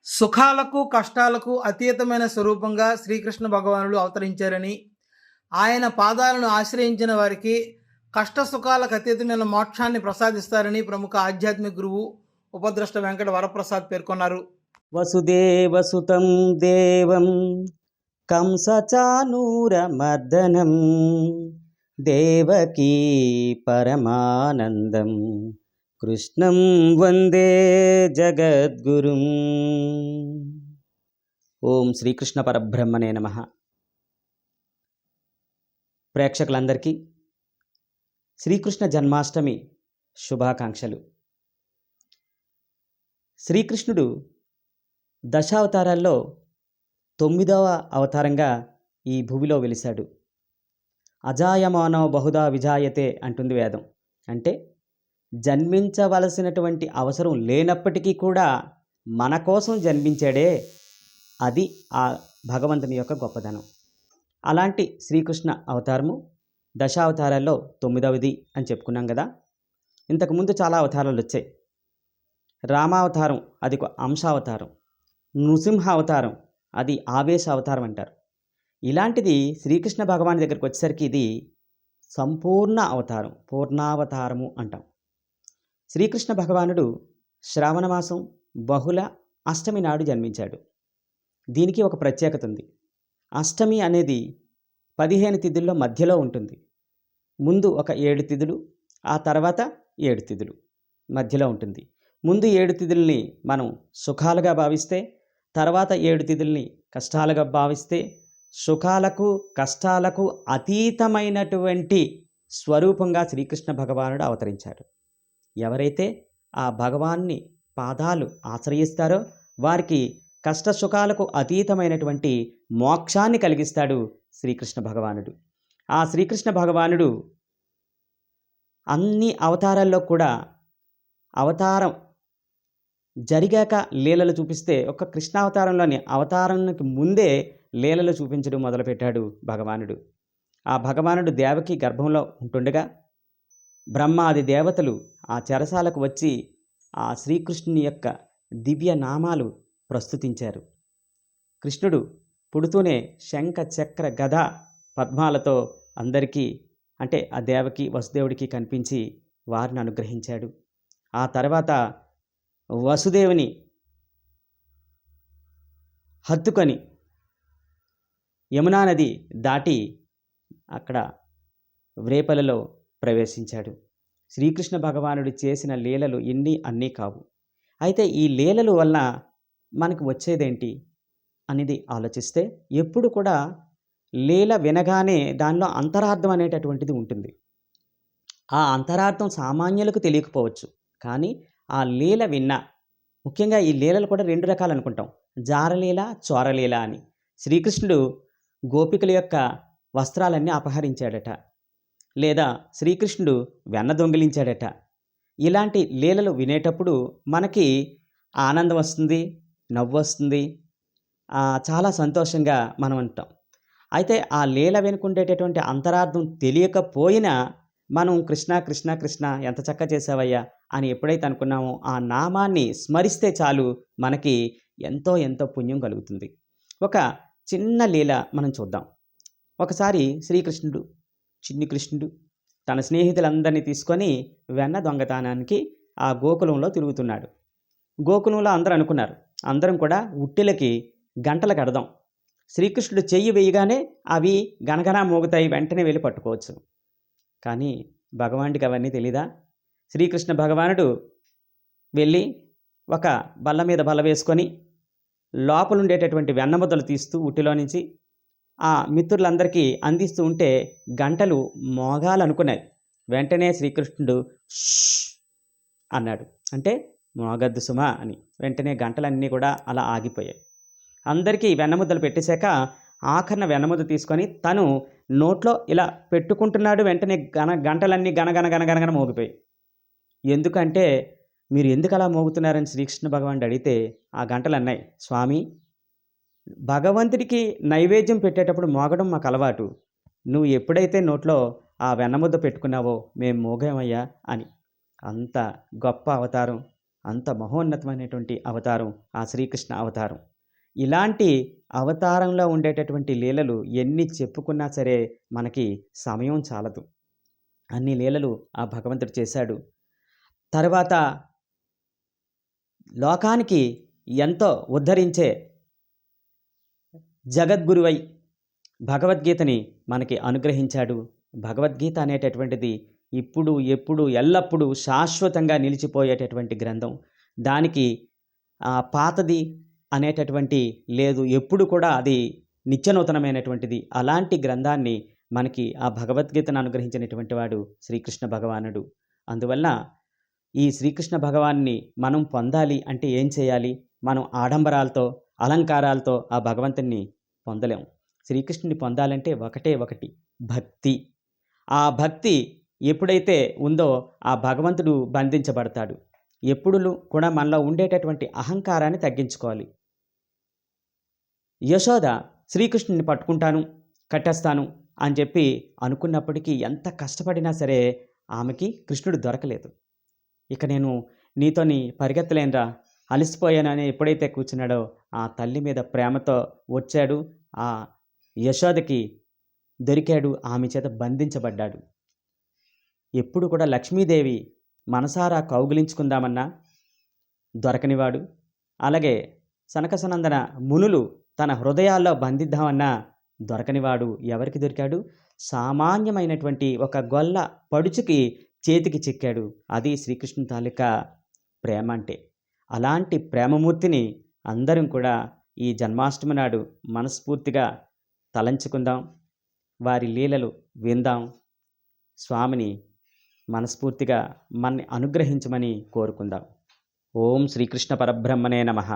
సుఖాలకు, కష్టాలకు అతీతమైన స్వరూపంగా శ్రీకృష్ణ భగవానుడు అవతరించారని, ఆయన పాదాలను ఆశ్రయించిన వారికి కష్ట సుఖాలకు అతీతమైన మోక్షాన్ని ప్రసాదిస్తారని ప్రముఖ ఆధ్యాత్మిక గురువు ఉపద్రష్ట వెంకట వరప్రసాద్ పేర్కొన్నారు. వసుదేవసుతం దేవం కంసచానూరమర్దనం దేవకీ పరమానందం కృష్ణం వందే జగద్గురుం. ఓం శ్రీకృష్ణ పరబ్రహ్మణే నమః. ప్రేక్షకులందరికీ శ్రీకృష్ణ జన్మాష్టమి శుభాకాంక్షలు. శ్రీకృష్ణుడు దశావతారాల్లో 9వ అవతారంగా ఈ భూమిలో వెలిశాడు. అజాయమానో బహుదా విజాయతే అంటుంది వేదం. అంటే జన్మించవలసినటువంటి అవసరం లేనప్పటికీ కూడా మన కోసం జన్మించాడే, అది ఆ భగవంతుని యొక్క గొప్పదనం. అలాంటి శ్రీకృష్ణ అవతారము దశావతారాల్లో 9వది అని చెప్పుకున్నాం కదా. ఇంతకుముందు చాలా అవతారాలు వచ్చాయి. రామావతారం అది ఒక అంశావతారం, నృసింహ అవతారం అది ఆవేశ అవతారం అంటారు. ఇలాంటిది శ్రీకృష్ణ భగవాన్ దగ్గరికి వచ్చేసరికి ఇది సంపూర్ణ అవతారం, పూర్ణావతారము అంటాం. శ్రీకృష్ణ భగవానుడు శ్రావణ మాసం బహుళ అష్టమి నాడు జన్మించాడు. దీనికి ఒక ప్రత్యేకత ఉంది. అష్టమి అనేది 15 తిథుల్లో మధ్యలో ఉంటుంది. ముందు ఒక 7 తిథులు, ఆ తర్వాత 7 తిథులు మధ్యలో ఉంటుంది. ముందు 7 తిథుల్ని మనం సుఖాలుగా భావిస్తే, తర్వాత 7 తిథుల్ని కష్టాలుగా భావిస్తే, సుఖాలకు కష్టాలకు అతీతమైనటువంటి స్వరూపంగా శ్రీకృష్ణ భగవానుడు అవతరించాడు. ఎవరైతే ఆ భగవాన్ని పాదాలు ఆశ్రయిస్తారో వారికి కష్ట సుఖాలకు అతీతమైనటువంటి మోక్షాన్ని కలిగిస్తాడు శ్రీకృష్ణ భగవానుడు. ఆ శ్రీకృష్ణ భగవానుడు అన్ని అవతారాల్లో కూడా అవతారం జరిగాక లీలలు చూపిస్తే, ఒక్క కృష్ణావతారంలోని అవతారానికి ముందే లీలలు చూపించడం మొదలుపెట్టాడు భగవానుడు. ఆ భగవానుడు దేవకి గర్భంలో ఉంటుండగా బ్రహ్మాది దేవతలు ఆ చెరసాలకు వచ్చి ఆ శ్రీకృష్ణుని యొక్క దివ్య నామాలు ప్రస్తుతించారు. కృష్ణుడు పుడుతూనే శంఖ చక్ర గద పద్మాలతో అందరికీ, అంటే ఆ దేవకి వసుదేవుడికి కనిపించి వారిని అనుగ్రహించాడు. ఆ తర్వాత వసుదేవుని హత్తుకొని యమునా నది దాటి అక్కడ వ్రేపలలో ప్రవేశించాడు. శ్రీకృష్ణ భగవానుడు చేసిన లీలలు ఇన్ని అన్నీ కావు. అయితే ఈ లీలల వల్ల మనకు వచ్చేదేంటి అనేది ఆలోచిస్తే, ఎప్పుడు కూడా లీల వినగానే దానిలో అంతరార్థం అనేటటువంటిది ఉంటుంది. ఆ అంతరార్థం సామాన్యులకు తెలియకపోవచ్చు, కానీ ఆ లీల విన్నా, ముఖ్యంగా ఈ లీలలు కూడా 2 రకాలు అనుకుంటాం, జారలీల, చోరలీల అని. శ్రీకృష్ణుడు గోపికల యొక్క వస్త్రాలన్నీ అపహరించాడట, లేదా శ్రీకృష్ణుడు వెన్న దొంగిలించాడట. ఇలాంటి లీలలు వినేటప్పుడు మనకి ఆనందం వస్తుంది, నవ్వు వస్తుంది, చాలా సంతోషంగా మనం ఉంటాం. అయితే ఆ లీల వెనుకుండేటటువంటి అంతరార్థం తెలియకపోయినా మనం కృష్ణ కృష్ణ కృష్ణ ఎంత చక్కగా చేసావయ్యా అని ఎప్పుడైతే అనుకున్నామో ఆ నామాన్ని స్మరిస్తే చాలు మనకి ఎంతో ఎంతో పుణ్యం కలుగుతుంది. ఒక చిన్న లీల మనం చూద్దాం. ఒకసారి శ్రీకృష్ణుడు, చిన్ని కృష్ణుడు తన స్నేహితులందరినీ తీసుకొని వెన్న దొంగతనానికి ఆ గోకులంలో తిరుగుతున్నాడు. గోకులంలో అందరూ అనుకున్నారు, అందరం కూడా ఉట్టెలకి గంటలు కడదాం, శ్రీకృష్ణుడు చెయ్యి వేయగానే అవి గనగన మోగుతాయి, వెంటనే వెళ్ళి పట్టుకోవచ్చు. కానీ భగవానుడికి అవన్నీ తెలీదా? శ్రీకృష్ణ భగవానుడు వెళ్ళి ఒక బల్ల మీద బల్ల వేసుకొని లోపల ఉండేటటువంటి వెన్నముద్దలు తీస్తూ ఉట్టిలో నుంచి ఆ మిత్రులందరికీ అందిస్తూ ఉంటే గంటలు మోగాలనుకున్నాయి. వెంటనే శ్రీకృష్ణుడు అన్నాడు, అంటే మోగద్దు సుమా అని. వెంటనే గంటలన్నీ కూడా అలా ఆగిపోయాయి. అందరికీ వెన్నముద్దలు పెట్టేశాక ఆఖరణ వెన్నముద్ద తీసుకొని తను నోట్లో ఇలా పెట్టుకుంటున్నాడు. వెంటనే గంటలన్నీ గనగన గనగనగన మోగిపోయాయి. ఎందుకంటే మీరు ఎందుకు అలా మోగుతున్నారని శ్రీకృష్ణ భగవానుడు అడిగితే ఆ గంటలు అన్నాయి, స్వామి, భగవంతుడికి నైవేద్యం పెట్టేటప్పుడు మోగడం మాకు అలవాటు, నువ్వు ఎప్పుడైతే నోట్లో ఆ వెన్నముద్ద పెట్టుకున్నావో మేము మోగామయ్యా అని. అంత గొప్ప అవతారం అంత మహోన్నతమైనటువంటి అవతారం ఆ శ్రీకృష్ణ అవతారం. ఇలాంటి అవతారంలో ఉండేటటువంటి లీలలు ఎన్ని చెప్పుకున్నా సరే మనకి సమయం చాలదు. అన్ని లీలలు ఆ భగవంతుడు చేశాడు. తర్వాత లోకానికి ఎంతో ఉద్ధరించే జగద్గురువై భగవద్గీతని మనకి అనుగ్రహించాడు. భగవద్గీత అనేటటువంటిది ఇప్పుడు, ఎప్పుడు, ఎల్లప్పుడూ శాశ్వతంగా నిలిచిపోయేటటువంటి గ్రంథం. దానికి పాతది అనేటటువంటి లేదు. ఎప్పుడు కూడా అది నిత్యనూతనమైనటువంటిది. అలాంటి గ్రంథాన్ని మనకి ఆ భగవద్గీతను అనుగ్రహించినటువంటి వాడు శ్రీకృష్ణ భగవానుడు. అందువల్ల ఈ శ్రీకృష్ణ భగవాన్ని మనం పొందాలి అంటే ఏం చేయాలి? మనం ఆడంబరాలతో, అలంకారాలతో ఆ భగవంతుణ్ణి పొందలేం. శ్రీకృష్ణుని పొందాలంటే ఒకటి భక్తి. ఆ భక్తి ఎప్పుడైతే ఉందో ఆ భగవంతుడు బంధించబడతాడు. ఎప్పుడు కూడా మనలో ఉండేటటువంటి అహంకారాన్ని తగ్గించుకోవాలి. యశోద శ్రీకృష్ణుని పట్టుకుంటాను, కట్టేస్తాను అని చెప్పి అనుకున్నప్పటికీ ఎంత కష్టపడినా సరే ఆమెకి కృష్ణుడు దొరకలేదు. ఇక నేను నీతోని పరిగెత్తలేనురా, అలసిపోయానని ఎప్పుడైతే కూర్చున్నాడో ఆ తల్లి మీద ప్రేమతో వచ్చాడు. ఆ యశోదకి దొరికాడు, ఆమె చేత బంధించబడ్డాడు. ఎప్పుడు కూడా లక్ష్మీదేవి మనసారా కౌగిలించుకుందామన్నా దొరకనివాడు. అలాగే సనకసనందన మునులు తన హృదయాల్లో బంధిద్దామన్నా దొరకనివాడు. ఎవరికి దొరికాడు? సామాన్యమైనటువంటి ఒక గొల్ల పడుచుకి చేతికి చిక్కాడు. అది శ్రీకృష్ణుని తాలూకా ప్రేమ అంటే. అలాంటి ప్రేమమూర్తిని అందరం కూడా ఈ జన్మాష్టమి నాడు మనస్ఫూర్తిగా తలంచుకుందాం, వారి లీలలు విందాం, స్వామిని మనస్ఫూర్తిగా మనని అనుగ్రహించమని కోరుకుందాం. ఓం శ్రీకృష్ణ పరబ్రహ్మణే నమః.